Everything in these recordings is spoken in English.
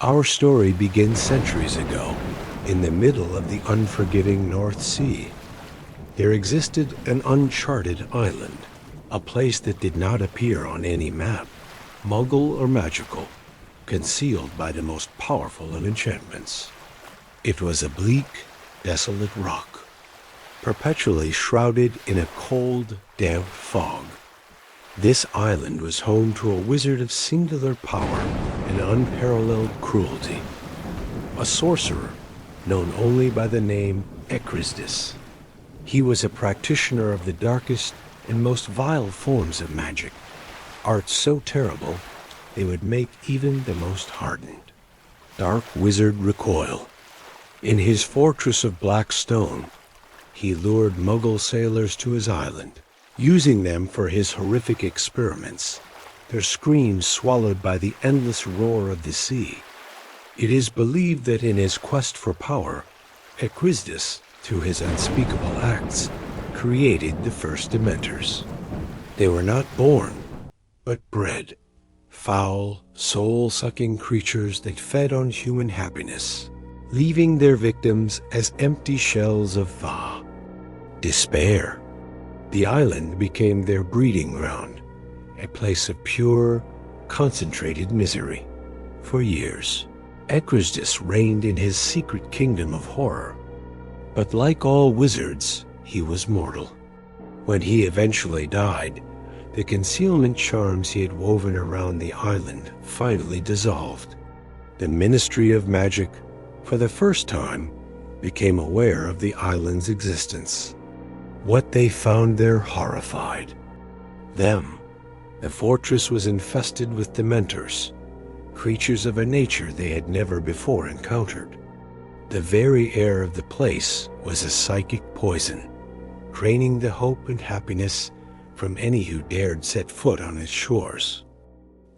Our story begins centuries ago, in the middle of the unforgiving North Sea. There existed an uncharted island, a place that did not appear on any map, muggle or magical, concealed by the most powerful of enchantments. It was a bleak, desolate rock, perpetually shrouded in a cold, damp fog. This island was home to a wizard of singular power and unparalleled cruelty, a sorcerer known only by the name Ekrisdis. He was a practitioner of the darkest and most vile forms of magic, arts so terrible they would make even the most hardened. Dark Wizard Recoil. In his fortress of black stone, he lured Muggle sailors to his island, using them for his horrific experiments, their screams swallowed by the endless roar of the sea. It is believed that in his quest for power, Ekrisdis, through his unspeakable acts, created the first Dementors. They were not born, but bred, foul, soul-sucking creatures that fed on human happiness, leaving their victims as empty shells of Va. Despair. The island became their breeding ground, a place of pure, concentrated misery. For years, Ekrisdis reigned in his secret kingdom of horror. But like all wizards, he was mortal. When he eventually died, the concealment charms he had woven around the island finally dissolved. The Ministry of Magic, for the first time, became aware of the island's existence. What they found there horrified them. The fortress was infested with Dementors, creatures of a nature they had never before encountered. The very air of the place was a psychic poison, draining the hope and happiness from any who dared set foot on its shores.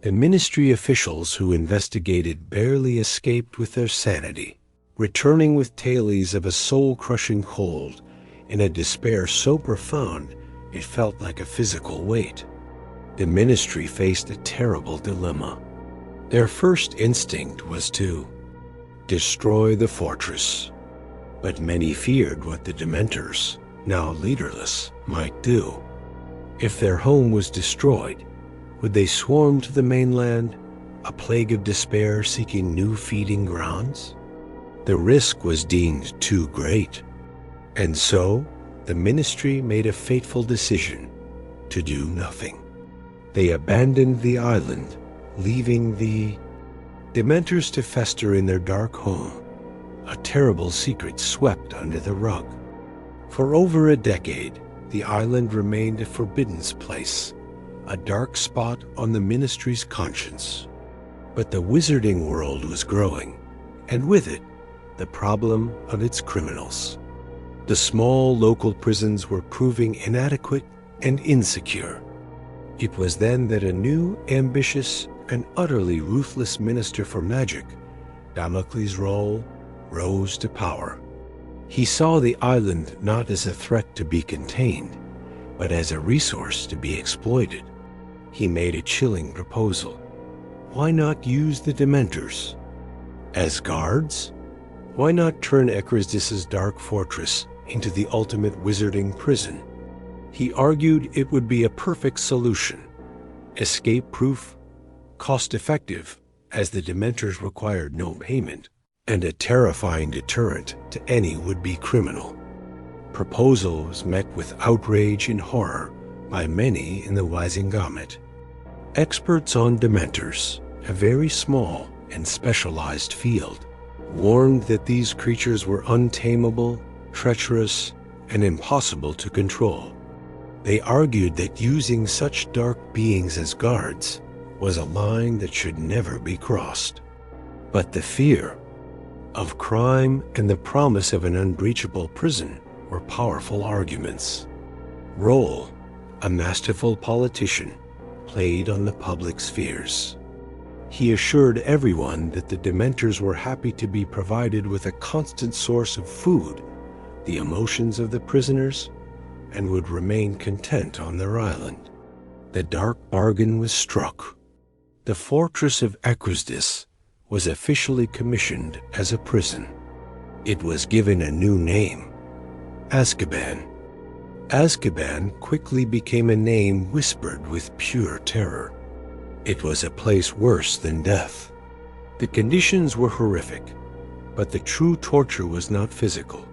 The ministry officials who investigated barely escaped with their sanity, returning with tales of a soul-crushing cold and a despair so profound it felt like a physical weight. The ministry faced a terrible dilemma. Their first instinct was to destroy the fortress, but many feared what the Dementors, now leaderless, might do. If their home was destroyed, would they swarm to the mainland, a plague of despair seeking new feeding grounds? The risk was deemed too great, and so the ministry made a fateful decision to do nothing. They abandoned the island, leaving the Dementors to fester in their dark home, a terrible secret swept under the rug. For over a decade, the island remained a forbidden place, a dark spot on the ministry's conscience. But the wizarding world was growing, and with it, the problem of its criminals. The small local prisons were proving inadequate and insecure. It was then that a new, ambitious, and utterly ruthless minister for magic, Damocles' role, rose to power. He saw the island not as a threat to be contained, but as a resource to be exploited. He made a chilling proposal. Why not use the Dementors? As guards? Why not turn Ekrisdis' dark fortress into the ultimate wizarding prison? He argued it would be a perfect solution, escape-proof, cost-effective, as the Dementors required no payment, and a terrifying deterrent to any would-be criminal. Proposal was met with outrage and horror by many in the Wizengamot. Experts on Dementors, a very small and specialized field, warned that these creatures were untamable, treacherous, and impossible to control. They argued that using such dark beings as guards was a line that should never be crossed. But the fear of crime and the promise of an unbreachable prison were powerful arguments. Roll, a masterful politician, played on the public's fears. He assured everyone that the Dementors were happy to be provided with a constant source of food, the emotions of the prisoners, and would remain content on their island. The dark bargain was struck. The fortress of Ekrisdis was officially commissioned as a prison. It was given a new name, Azkaban. Azkaban quickly became a name whispered with pure terror. It was a place worse than death. The conditions were horrific, but the true torture was not physical.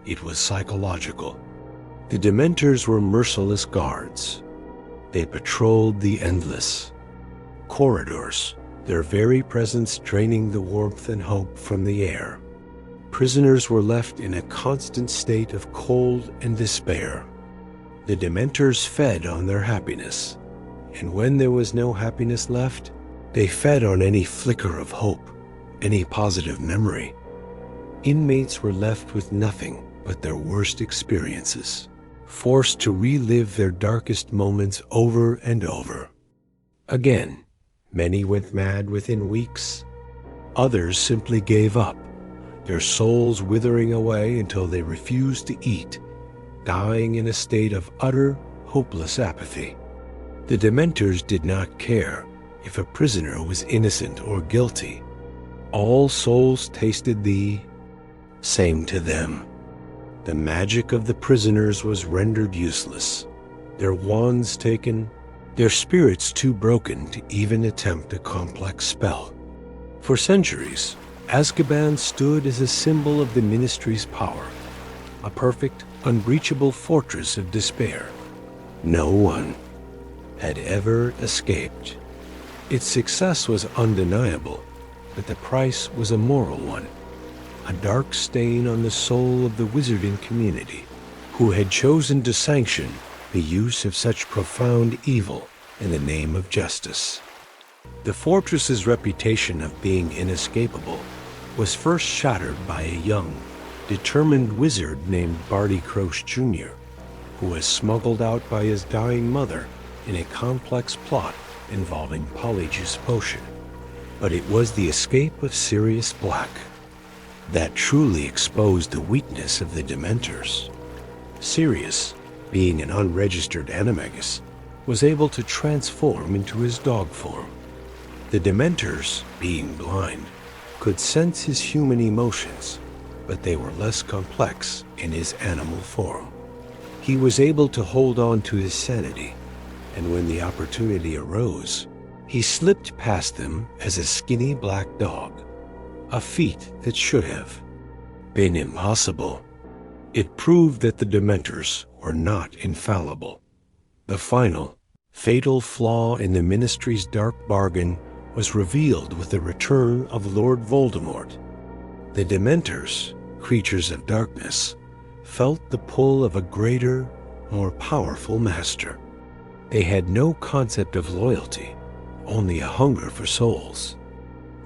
It was psychological. The Dementors were merciless guards. They patrolled the endless corridors, their very presence draining the warmth and hope from the air. Prisoners were left in a constant state of cold and despair. The Dementors fed on their happiness, and when there was no happiness left, they fed on any flicker of hope, any positive memory. Inmates were left with nothing but their worst experiences, forced to relive their darkest moments over and over. Again, many went mad within weeks. Others simply gave up, their souls withering away until they refused to eat, dying in a state of utter, hopeless apathy. The Dementors did not care if a prisoner was innocent or guilty. All souls tasted the same to them. The magic of the prisoners was rendered useless, their wands taken, their spirits too broken to even attempt a complex spell. For centuries, Azkaban stood as a symbol of the Ministry's power, a perfect, unbreachable fortress of despair. No one had ever escaped. Its success was undeniable, but the price was a moral one, a dark stain on the soul of the wizarding community, who had chosen to sanction the use of such profound evil in the name of justice. The fortress's reputation of being inescapable was first shattered by a young, determined wizard named Barty Crouch Jr., who was smuggled out by his dying mother in a complex plot involving Polyjuice Potion. But it was the escape of Sirius Black that truly exposed the weakness of the Dementors. Sirius, being an unregistered animagus, was able to transform into his dog form. The Dementors, being blind, could sense his human emotions, but they were less complex in his animal form. He was able to hold on to his sanity, and when the opportunity arose, he slipped past them as a skinny black dog, a feat that should have been impossible. It proved that the Dementors were not infallible. The final, fatal flaw in the Ministry's dark bargain was revealed with the return of Lord Voldemort. The Dementors, creatures of darkness, felt the pull of a greater, more powerful master. They had no concept of loyalty, only a hunger for souls.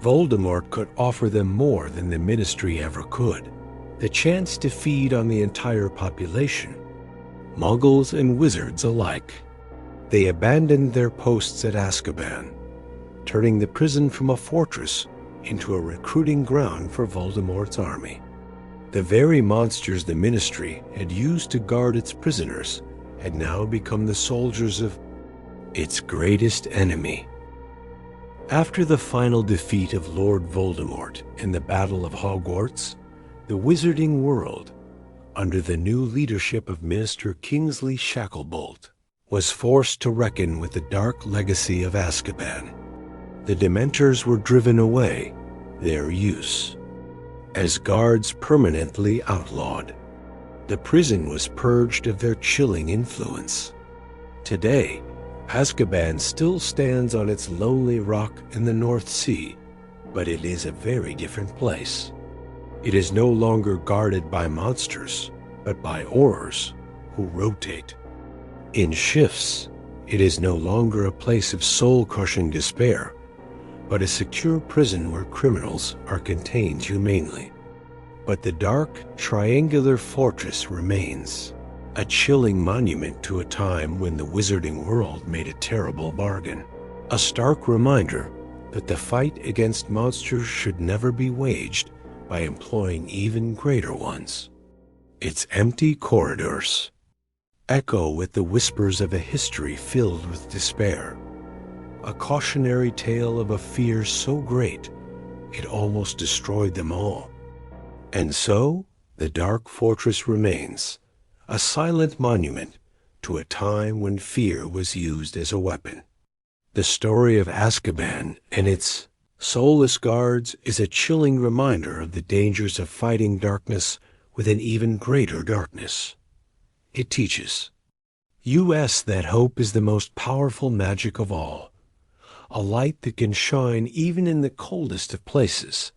Voldemort could offer them more than the Ministry ever could, the chance to feed on the entire population, Muggles and wizards alike. They abandoned their posts at Azkaban, turning the prison from a fortress into a recruiting ground for Voldemort's army. The very monsters the Ministry had used to guard its prisoners had now become the soldiers of its greatest enemy. After the final defeat of Lord Voldemort in the Battle of Hogwarts, the wizarding world, under the new leadership of Minister Kingsley Shacklebolt, was forced to reckon with the dark legacy of Azkaban. The Dementors were driven away, their use, as guards permanently outlawed. The prison was purged of their chilling influence. Today, Azkaban still stands on its lonely rock in the North Sea, but it is a very different place. It is no longer guarded by monsters, but by Aurors who rotate. In shifts, it is no longer a place of soul-crushing despair, but a secure prison where criminals are contained humanely. But the dark, triangular fortress remains, a chilling monument to a time when the wizarding world made a terrible bargain, a stark reminder that the fight against monsters should never be waged by employing even greater ones. Its empty corridors echo with the whispers of a history filled with despair, a cautionary tale of a fear so great it almost destroyed them all. And so, the Dark Fortress remains, a silent monument to a time when fear was used as a weapon. The story of Azkaban and its soulless guards is a chilling reminder of the dangers of fighting darkness with an even greater darkness. It teaches us that hope is the most powerful magic of all, a light that can shine even in the coldest of places,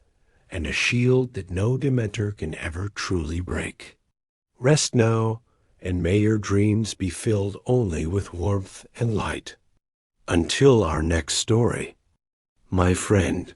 and a shield that no Dementor can ever truly break. Rest now, and may your dreams be filled only with warmth and light. Until our next story, my friend.